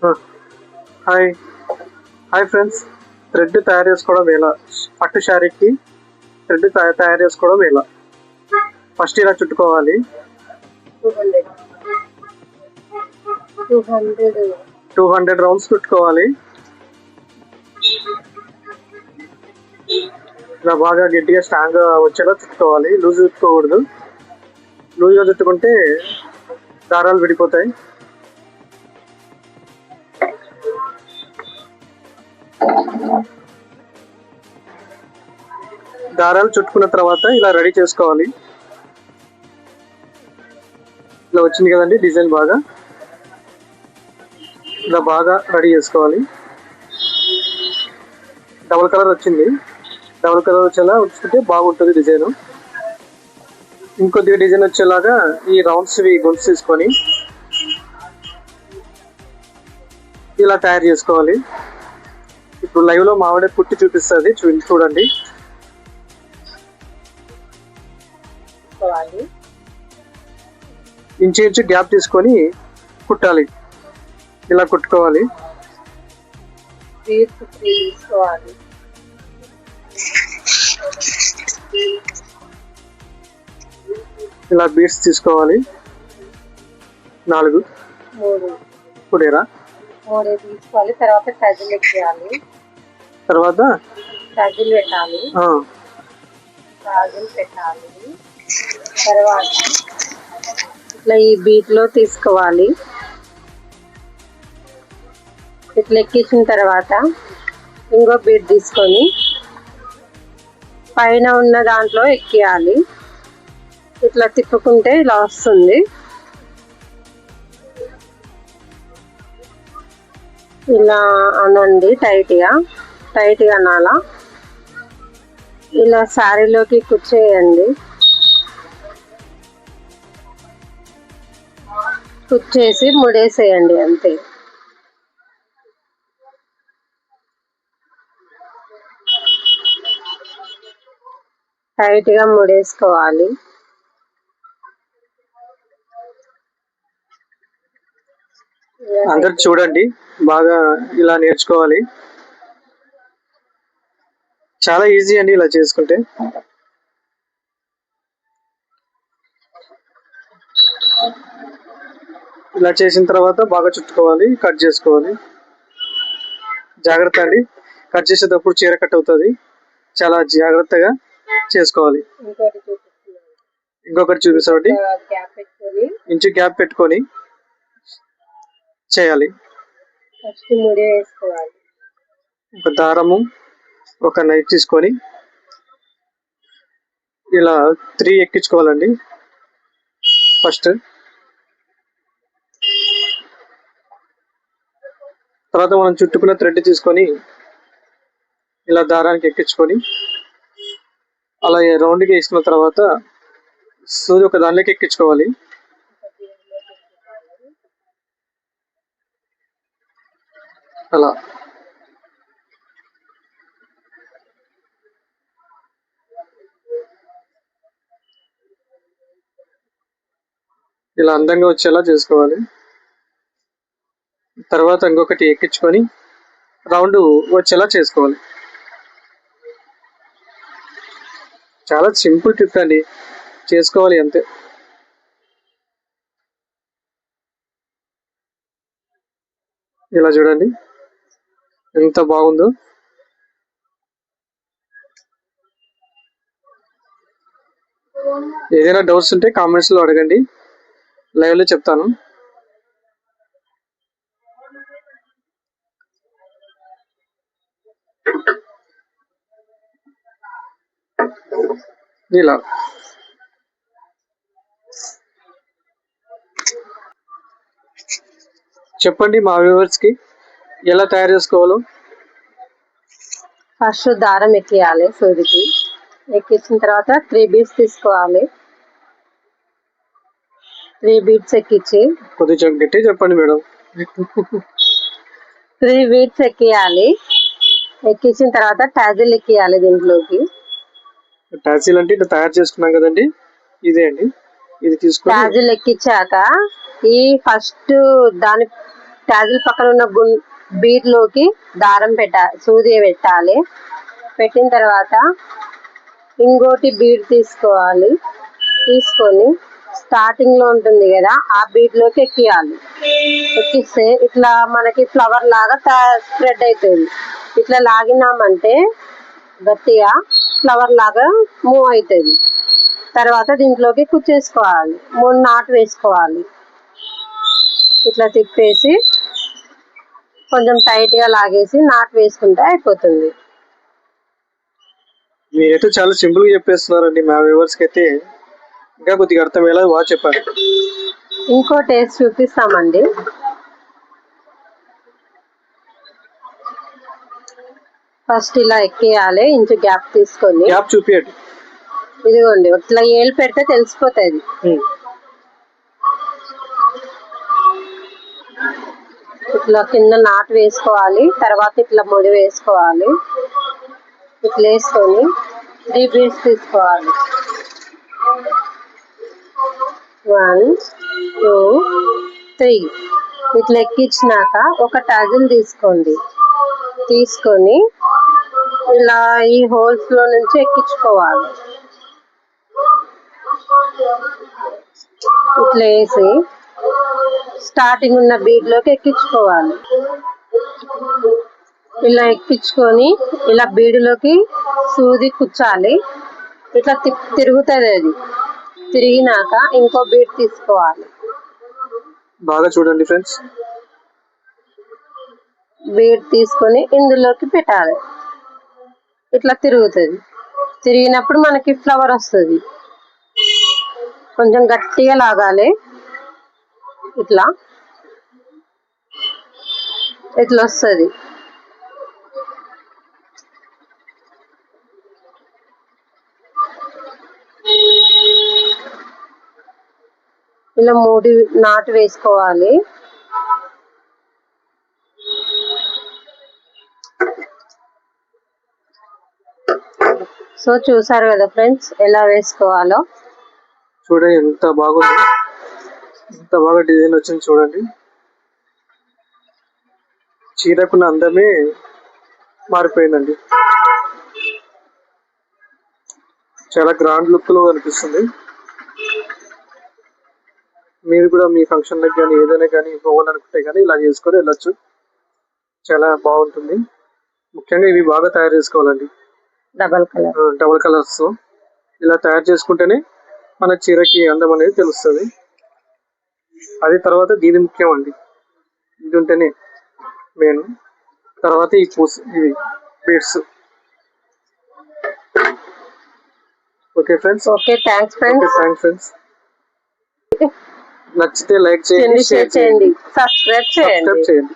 Hi hi friends, thread తయారు చేసుకోవడం ఎలా? పట్టు శారీకి థ్రెడ్ తయారు చేసుకోవడం ఎలా? ఫస్ట్ ఇలా చుట్టుకోవాలి. 200 రౌండ్స్ చుట్టుకోవాలి. ఇలా బాగా గట్టిగా స్ట్రాంగ్ వచ్చేలా చుట్టుకోవాలి. లూజ్ చుట్టుకోకూడదు. లూజ్గా చుట్టుకుంటే దారాలు విడిపోతాయి. దారాలు చుట్టుకున్న తర్వాత ఇలా రెడీ చేసుకోవాలి. ఇలా వచ్చింది కదండి డిజైన్. ఇలా బాగా రెడీ చేసుకోవాలి. డబుల్ కలర్ వచ్చింది. డబుల్ కలర్ వచ్చేలా ఉంచుకుంటే బాగుంటుంది డిజైన్. ఇంకొద్దిగా డిజైన్ వచ్చేలాగా ఈ రౌండ్స్ గొలుసు తీసుకొని ఇలా తయారు చేసుకోవాలి. ఇప్పుడు లైవ్ లో మావిడే కుట్టి చూపిస్తుంది, చూడండి. ఇంచు గ్యాప్ తీసుకొని కుట్టాలి. ఇలా కుట్టుకోవాలి. ఇలా బీడ్స్ తీసుకోవాలి. 4 కుడేరా తీసుకోవాలి. తర్వాత టజిల్ ఎక్కేయాలి. తర్వాత టజిల్ పెట్టాలి. టజిల్ పెట్టాలి. తర్వాత ఇట్లా ఈ బీట్ లో తీసుకోవాలి. ఇట్లా ఎక్కించిన తర్వాత ఇంకో బీట్ తీసుకొని పైన ఉన్న దాంట్లో ఎక్కియాలి. ఇట్లా తిప్పుకుంటే ఇలా వస్తుంది. ఇలా అనండి, టైట్గా అనాలా. ఇలా శారీలోకి కుచ్చేయండి. కుచ్చేసి ముడేసేయండి అంతే. టైట్గా ముడేసుకోవాలి. అందరు చూడండి, బాగా ఇలా నేర్చుకోవాలి. చాలా ఈజీ అండి ఇలా చేసుకుంటే. ఇలా చేసిన తర్వాత బాగా చుట్టుకోవాలి. కట్ చేసుకోవాలి. జాగ్రత్త అండి, కట్ చేసేటప్పుడు చీర కట్ అవుతుంది. చాలా జాగ్రత్తగా చేసుకోవాలి. ఇంకొకటి చూపిస్తామండి. ఇంచు గ్యాప్ పెట్టుకొని చేయాలి. ఒక దారము, ఒక నైఫ్ తీసుకొని ఇలా 3 ఎక్కించుకోవాలండి. ఫస్ట్ తర్వాత మనం చుట్టుకున్న థ్రెడ్ తీసుకొని ఇలా దారానికి ఎక్కించుకొని అలా రౌండ్గా వేసుకున్న తర్వాత సూది ఒక దానిలోకి ఎక్కించుకోవాలి. అలా ఇలా అందంగా వచ్చేలా చేసుకోవాలి. తర్వాత ఇంకొకటి ఎక్కించుకొని రౌండ్ వచ్చేలా చేసుకోవాలి. చాలా సింపుల్ ట్రిక్ అండి, చేసుకోవాలి అంతే. ఇలా చూడండి ఎంత బాగుందో. ఏదైనా డౌట్స్ ఉంటే కామెంట్స్ లో అడగండి, లైవ్ లో చెప్తాను. ఇలా చెప్పండి మా వ్యూవర్స్ కి ఎలా తయారు చేసుకోవాలో. ఫస్ట్ దారం ఎక్కియాలి. సూదికి ఎక్కించిన తర్వాత 3 బీట్స్ తీసుకోవాలి. 3 బీట్స్ ఎక్కించి కొద్దిగా గట్టి చెప్పండి మేడం. 3 బీట్స్ ఎక్కియాలి. ఎక్కించిన తర్వాత టాజిల్ ఎక్కియాలి. దీంట్లోకి టాజిల్ అంటే ఇట్లా తయారు చేసుకున్నాం కదండి, ఇదే అండి. ఇది తీసుకొని టాజిల్ ఎక్కించాక ఈ ఫస్ట్ దాని టాజిల్ పక్కన ఉన్న బీడ్ లోకి దారం సూది పెట్టాలి. పెట్టిన తర్వాత ఇంకోటి బీడ్ తీసుకోవాలి. తీసుకొని స్టార్టింగ్ లో ఉంటుంది కదా, ఆ బీడ్ లోకి ఎక్కియాలి. ఎక్కిస్తే ఇట్లా మనకి ఫ్లవర్ లాగా స్ప్రెడ్ అవుతుంది. ఇట్లా లాగినామంటే గట్టిగా ఫ్లవర్ లాగా మూవ్ అవుతుంది. తర్వాత దీంట్లోకి కుచ్చేసుకోవాలి. 3 నాటు వేసుకోవాలి. ఇట్లా తిప్పేసి కొంచెం టైట్ గా లాగేసి నాటు వేసుకుంటే అయిపోతుంది. మీరైతే చాలా సింపుల్ గా చెప్పేస్తున్నారండి. మా వ్యూవర్స్ కి అయితే ఇంకా కొద్దిగా అర్థమయ్యేలా బాగా చెప్పారు. ఇంకో టేస్ట్ చూపిస్తామండి. ఫస్ట్ ఇలా ఎక్కేయాలి. ఇంచు గ్యాప్ తీసుకొని గ్యాప్ చూపియండి. ఇదిగోండి, ఇట్లా ఏలు పెడితే తెలిసిపోతుంది. ఇట్లా కింద నాటు వేసుకోవాలి. తర్వాత ఇట్లా ముడి వేసుకోవాలి. ఇట్లా వేసుకొని 3 బీడ్స్ తీసుకోవాలి. 1 2 3 ఇట్లా ఎక్కించినాక ఒక టాజిల్ తీసుకోండి. తీసుకొని ఇలా ఈ హోల్స్ లో నుంచి ఎక్కించుకోవాలి. ఇట్లా వేసి స్టార్టింగ్ ఉన్న బీడ్ లోకి ఎక్కించుకోవాలి. ఇలా ఎక్కించుకొని ఇలా బీడులోకి సూది కుచ్చాలి. ఇట్లా తిరుగుతుంది. అది తిరిగినాక ఇంకో బీడ్ తీసుకోవాలి. బాగా చూడండి ఫ్రెండ్స్. బీడ్ తీసుకొని ఇందులోకి పెట్టాలి. ఇట్లా తిరుగుతుంది. తిరిగినప్పుడు మనకి ఫ్లవర్ వస్తుంది. కొంచెం గట్టిగా లాగాలి. ఇట్లా ఇట్లా వస్తుంది. ఇలా 3 నాటు వేసుకోవాలి. సో చూసారు కదా ఫ్రెండ్స్, ఎలా వేసుకోవాలో. చూడండి ఎంత బాగుంది, ఎంత బాగా డిజైన్ వచ్చింది చూడండి. చీరకున్న అందమే మారిపోయిందండి. చాలా గ్రాండ్ లుక్ లో కనిపిస్తుంది. మీరు కూడా మీ ఫంక్షన్ లకు కానీ ఏదైనా కానీ పోవాలనుకుంటే కానీ ఇలా చేసుకొని వెళ్ళొచ్చు. చాలా బాగుంటుంది. ముఖ్యంగా ఇవి బాగా తయారు చేసుకోవాలండి. డబల్ కలర్స్ ఇలా తయారు చేసుకుంటేనే మన చీరకి అందం అనేది తెలుస్తుంది. అది తర్వాత దీని ముఖ్యం అండి. ఇది ఉంటేనే మెయిన్. తర్వాత ఈ ఇవి beads. Okay friends. Okay, thanks friends. నచ్చితే లైక్ చేయండి, షేర్ చేయండి, సబ్స్క్రైబ్ చేయండి.